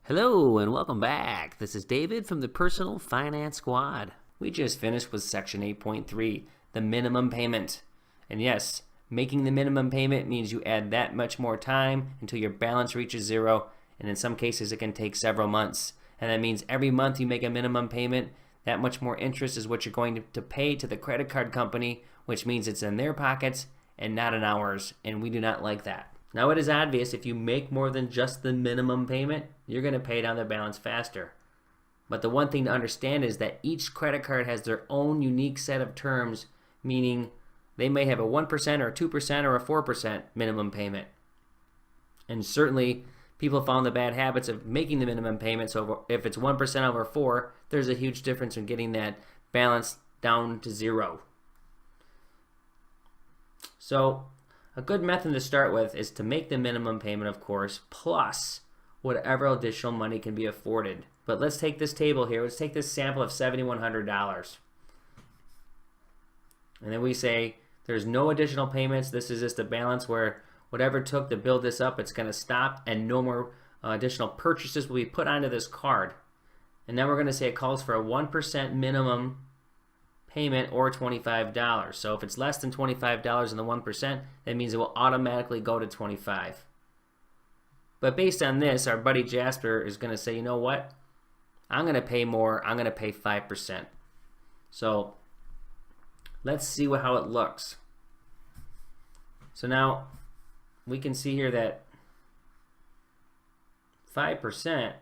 Hello and welcome back. This is David from the Personal Finance Squad. We just finished with section 8.3, the minimum payment. And yes, making the minimum payment means you add that much more time until your balance reaches zero, and in some cases it can take several months. And that means every month you make a minimum payment, that much more interest is what you're going to pay to the credit card company, which means it's in their pockets and not in ours, and we do not like that. Now it is obvious if you make more than just the minimum payment, you're going to pay down the balance faster. But the one thing to understand is that each credit card has their own unique set of terms, meaning they may have a 1% or a 2% or a 4% minimum payment. And certainly people found the bad habits of making the minimum payment, so if it's 1% over 4, there's a huge difference in getting that balance down to zero. So a good method to start with is to make the minimum payment, of course, plus whatever additional money can be afforded. But let's take this table here. Let's take this sample of $7,100. And then we say there's no additional payments. This is just a balance where whatever it took to build this up, it's going to stop, and no more additional purchases will be put onto this card. And then we're going to say it calls for a 1% minimum payment or $25. So if it's less than $25 in the 1%, that means it will automatically go to $25. But based on this, our buddy Jasper is going to say, you know what? I'm going to pay more. I'm going to pay 5%. So let's see how it looks. So now we can see here that 5%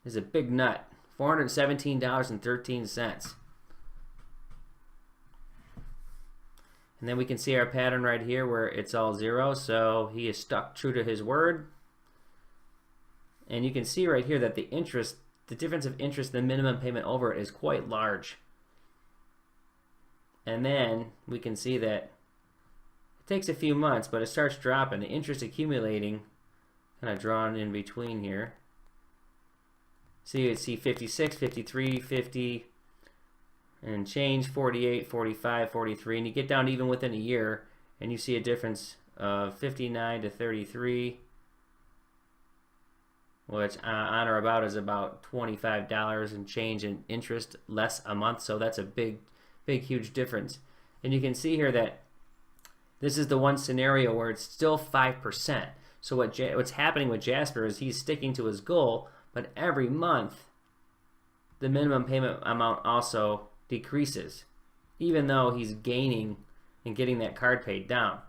is a big nut. $417.13. And then we can see our pattern right here where it's all zero, so he is stuck true to his word. And you can see right here that the difference of interest, the minimum payment over it, is quite large. And then we can see that it takes a few months, but it starts dropping. The interest accumulating, kind of drawn in between here. So you see 56, 53, 50, and change, 48, 45, 43, and you get down to even within a year, and you see a difference of 59 to 33, which on or about is about $25 and change in interest less a month. So that's a big, huge difference. And you can see here that this is the one scenario where it's still 5%. So what's happening with Jasper is he's sticking to his goal, but every month the minimum payment amount also decreases, even though he's gaining and getting that card paid down.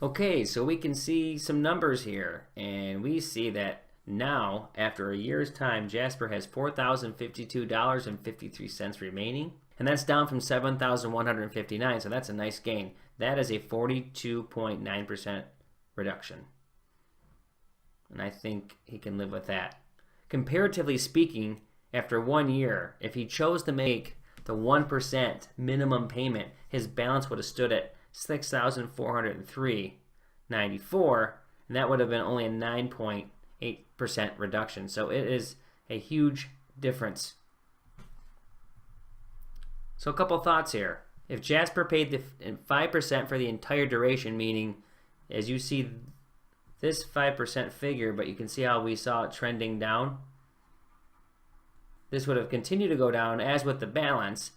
Okay, so we can see some numbers here, and we see that now, after a year's time, Jasper has $4,052.53 remaining, and that's down from $7,159, so that's a nice gain. That is a 42.9% reduction. And I think he can live with that. Comparatively speaking, after 1 year, if he chose to make the 1% minimum payment, his balance would have stood at $6,403.94, and that would have been only a 9.8% reduction. So it is a huge difference. So a couple thoughts here. If Jasper paid the 5% for the entire duration, meaning as you see this 5% figure, but you can see how we saw it trending down. This would have continued to go down as with the balance.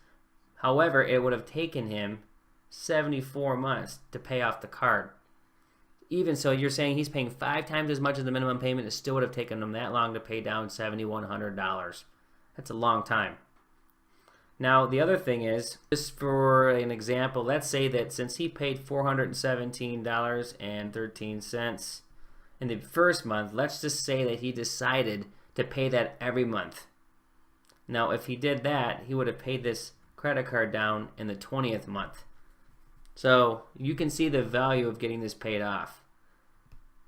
However, it would have taken him 74 months to pay off the card. Even so, you're saying he's paying 5 times as much as the minimum payment. It still would have taken him that long to pay down $7,100. That's a long time. Now, the other thing is, just for an example, let's say that since he paid $417.13 in the first month, let's just say that he decided to pay that every month. Now, if he did that, he would have paid this credit card down in the 20th month. So you can see the value of getting this paid off.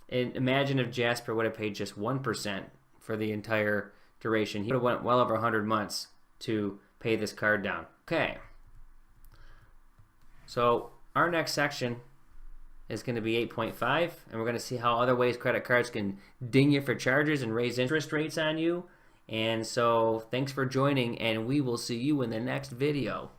And imagine if Jasper would have paid just 1% for the entire duration. He would have went well over 100 months to pay this card down. Okay. So our next section is going to be 8.5, and we're going to see how other ways credit cards can ding you for charges and raise interest rates on you. And so thanks for joining, and we will see you in the next video.